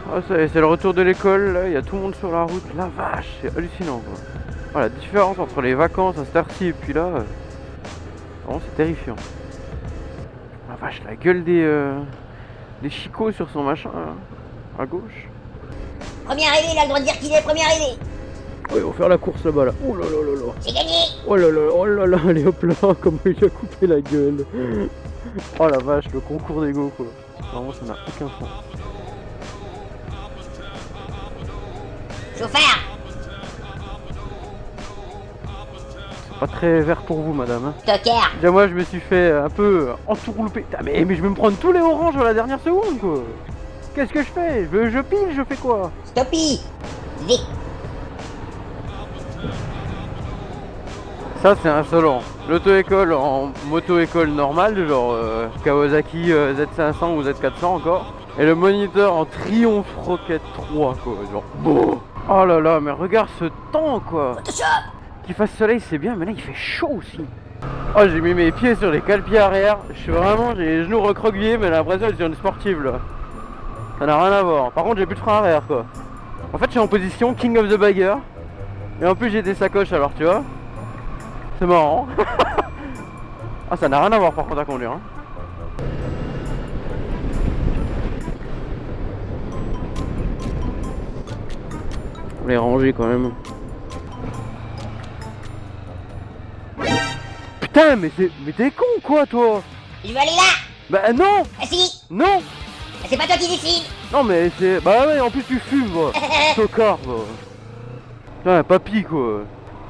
Ah, c'est le retour de l'école, là, il y a tout le monde sur la route. La vache, c'est hallucinant quoi. Ah, la différence entre les vacances à cette heure-ci et puis là, vraiment c'est terrifiant. La vache, la gueule des chicots sur son machin là, à gauche. Premier arrivé, il a le droit de dire qu'il est premier arrivé. Oh, ils vont faire la course là-bas là. Oh là là là là. C'est gagné. Oh là là, allez hop là, comment il a coupé la gueule. Oh la vache, le concours d'ego quoi. Vraiment ça n'a aucun sens. Chauffeur. C'est pas très vert pour vous madame. Hein. Toqueur. Déjà moi je me suis fait un peu entourlouper. Putain, mais je vais me prendre tous les oranges à la dernière seconde quoi. Qu'est-ce que je fais? Je pile, je fais quoi? Stoppie. Vite. Ça c'est insolent. L'auto-école en moto-école normale, genre Kawasaki Z500 ou Z400 encore. Et le moniteur en Triumph Rocket 3 quoi, genre boum. Oh là là, mais regarde ce temps quoi. Photoshop. Qu'il fasse soleil c'est bien, mais là il fait chaud aussi. Oh j'ai mis mes pieds sur les cale-pieds arrière. Je suis vraiment, j'ai les genoux recroquevillés, mais j'ai l'impression d'être sur une sportive là. Ça n'a rien à voir. Par contre j'ai plus de frein arrière quoi. En fait je suis en position King of the Bagger. Et en plus j'ai des sacoches alors tu vois. C'est marrant. Ah ça n'a rien à voir par contre à conduire hein. On les ranger quand même. Putain mais t'es con quoi toi. Je veux aller là. Bah non. Ah si. Non. C'est pas toi qui décide. Non mais c'est... Bah ouais en plus tu fumes quoi. Tocard quoi. Putain papy quoi.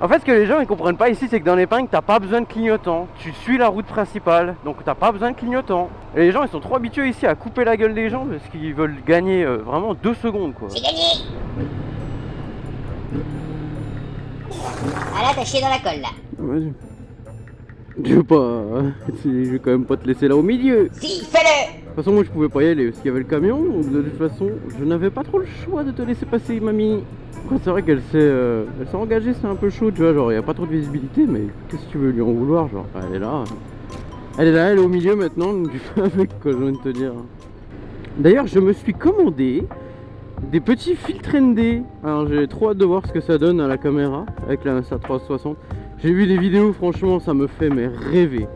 En fait ce que les gens ils comprennent pas ici c'est que dans l'épingle t'as pas besoin de clignotant. Tu suis la route principale donc t'as pas besoin de clignotant. Et les gens ils sont trop habitués ici à couper la gueule des gens parce qu'ils veulent gagner vraiment 2 secondes quoi. C'est gagné. Ah là t'as chié dans la colle là. Vas-y. Je veux pas... Je vais quand même pas te laisser là au milieu. Si, fais-le. De toute façon moi je pouvais pas y aller parce qu'il y avait le camion. Donc de toute façon je n'avais pas trop le choix de te laisser passer mamie. Après c'est vrai qu'elle s'est engagée, c'est un peu chaud tu vois, genre il n'y a pas trop de visibilité mais qu'est-ce que tu veux lui en vouloir genre, elle est là. Elle est là, elle est au milieu maintenant donc tu fais avec quoi j'ai envie de te dire. D'ailleurs je me suis commandé des petits filtres ND. Alors j'ai trop hâte de voir ce que ça donne à la caméra avec la Insta360. J'ai vu des vidéos, franchement ça me fait mais rêver.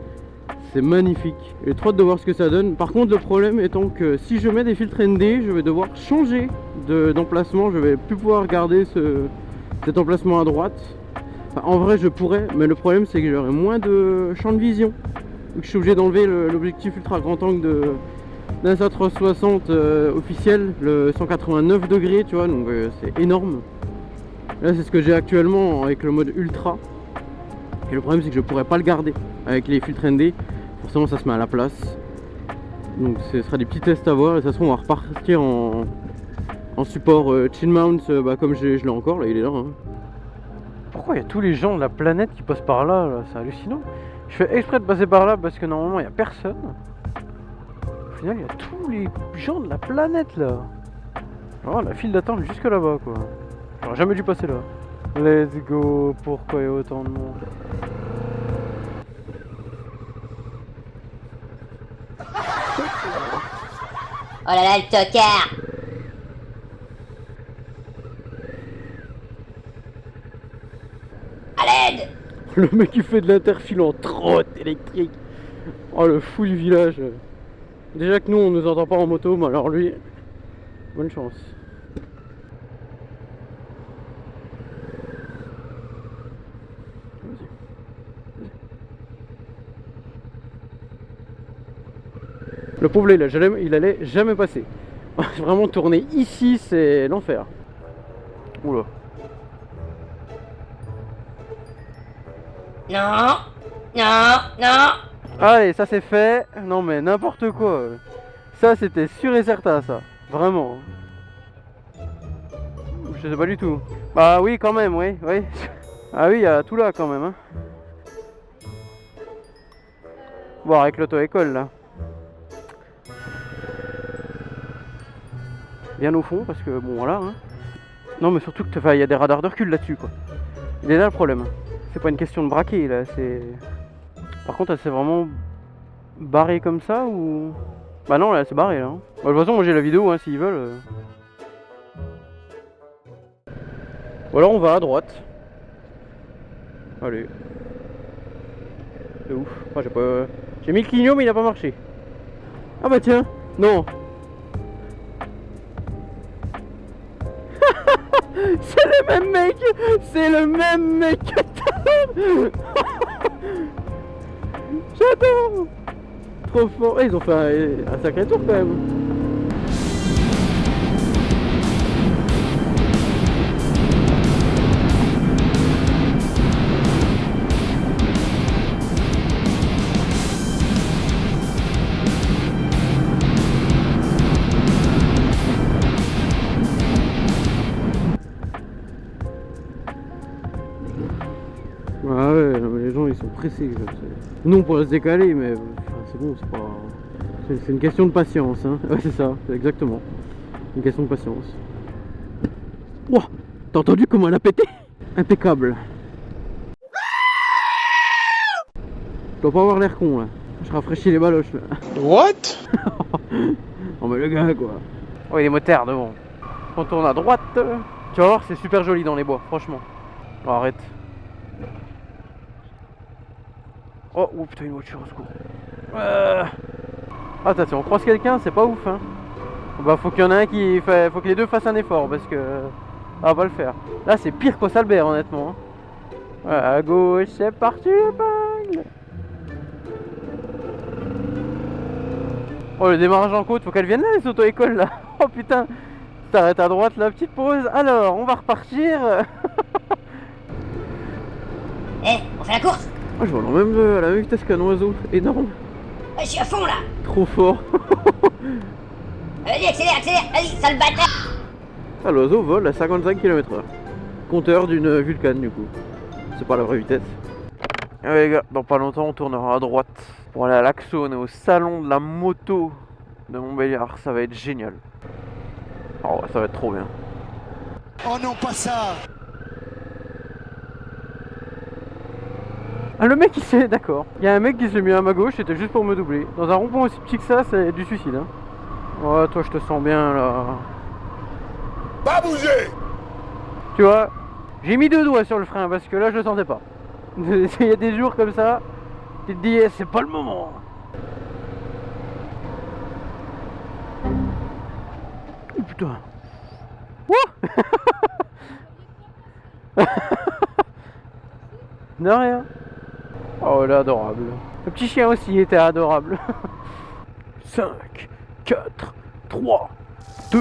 C'est magnifique. J'ai trop hâte de voir ce que ça donne. Par contre le problème étant que si je mets des filtres ND, je vais devoir changer d'emplacement. Je vais plus pouvoir garder cet emplacement à droite. Enfin, en vrai je pourrais, mais le problème c'est que j'aurai moins de champ de vision. Donc je suis obligé d'enlever l'objectif ultra grand angle d'un Insta360 officiel, le 189 degrés tu vois, donc c'est énorme. Là c'est ce que j'ai actuellement avec le mode ultra. Et le problème c'est que je pourrais pas le garder avec les filtres ND. Forcément ça se met à la place. Donc ce sera des petits tests à voir. Et de toute façon on va repartir en support chin mount comme je l'ai encore là, il est là hein. Pourquoi il y a tous les gens de la planète qui passent par là, c'est hallucinant. Je fais exprès de passer par là parce que normalement il n'y a personne. Au final il y a tous les gens de la planète là. Alors, la file d'attente jusque là-bas quoi. J'aurais jamais dû passer là. Let's go, pourquoi il y a autant de monde? Oh là là le tocard. À l'aide. Le mec qui fait de l'interfile en trotte électrique. Oh le fou du village. Déjà que nous on nous entend pas en moto, mais alors lui, bonne chance. Le pauvre là, il allait jamais passer. Vraiment tourner ici, c'est l'enfer. Oula. Non. Non. Non. Allez, ça c'est fait. Non mais n'importe quoi. Ça c'était sûr et certain ça. Vraiment. Je sais pas du tout. Bah oui quand même, oui. Ah oui, il y a tout là quand même. Hein. Bon avec l'auto-école là. Bien au fond parce que bon voilà hein. Non mais surtout que il y a des radars de recul là-dessus quoi. Il est là le problème. C'est pas une question de braquer là, c'est... Par contre elle s'est vraiment barrée comme ça ou... Bah non là elle s'est barrée là. Hein. Bah, de toute façon moi j'ai la vidéo hein s'ils veulent. Ou alors on va à droite. Allez. C'est ouf. Ah, j'ai pas... J'ai mis le clignot mais il a pas marché. Ah bah tiens. Non. C'est le même mec. C'est le même mec que tout à l'heure. J'adore. Trop fort. Ils ont fait un sacré tour quand même. Ah ouais, non, mais les gens ils sont pressés. Non pour se décaler, mais c'est bon, c'est pas. C'est une question de patience, hein. Ouais, c'est ça, c'est exactement. Une question de patience. Wouah, t'as entendu comment elle a pété? Impeccable. Je dois pas avoir l'air con là. Je rafraîchis les baloches là. What? Oh mais le gars quoi. Oh il est motards devant. On tourne à droite. Tu vas voir, c'est super joli dans les bois, franchement. Oh, arrête. Oh putain, une voiture au secours. Attends, si on croise quelqu'un, c'est pas ouf hein. Bah faut qu'il y en ait un qui faut que les deux fassent un effort parce que ça va pas le faire. Là c'est pire qu'au Salbert honnêtement. Ouais, à gauche, c'est parti épingle. Oh le démarrage en côte, faut qu'elle vienne là les auto-écoles là. Oh putain. T'arrêtes à droite la petite pause. Alors on va repartir. Eh, on fait la course? Oh, je vole même à la même vitesse qu'un oiseau, énorme. Je suis à fond là. Trop fort. Vas-y, accélère, accélère. Vas-y, sale bâtard. Ah, l'oiseau vole à 55 km/h. Compteur d'une Vulcan du coup. C'est pas la vraie vitesse. Allez les gars, dans pas longtemps on tournera à droite pour aller à l'Axone, au salon de la moto de Montbéliard. Ça va être génial. Oh ça va être trop bien. Oh non, pas ça! Ah le mec il s'est... D'accord. Il y a un mec qui s'est mis à ma gauche, c'était juste pour me doubler. Dans un rond-point aussi petit que ça, c'est du suicide hein. Oh toi je te sens bien là. Pas bouger! Tu vois, j'ai mis 2 doigts sur le frein parce que là je le sentais pas. Il y a des jours comme ça, tu te dis eh, c'est pas le moment. Oh putain. Wouh. De rien. Oh là adorable. Le petit chien aussi était adorable. 5, 4, 3, 2, 1.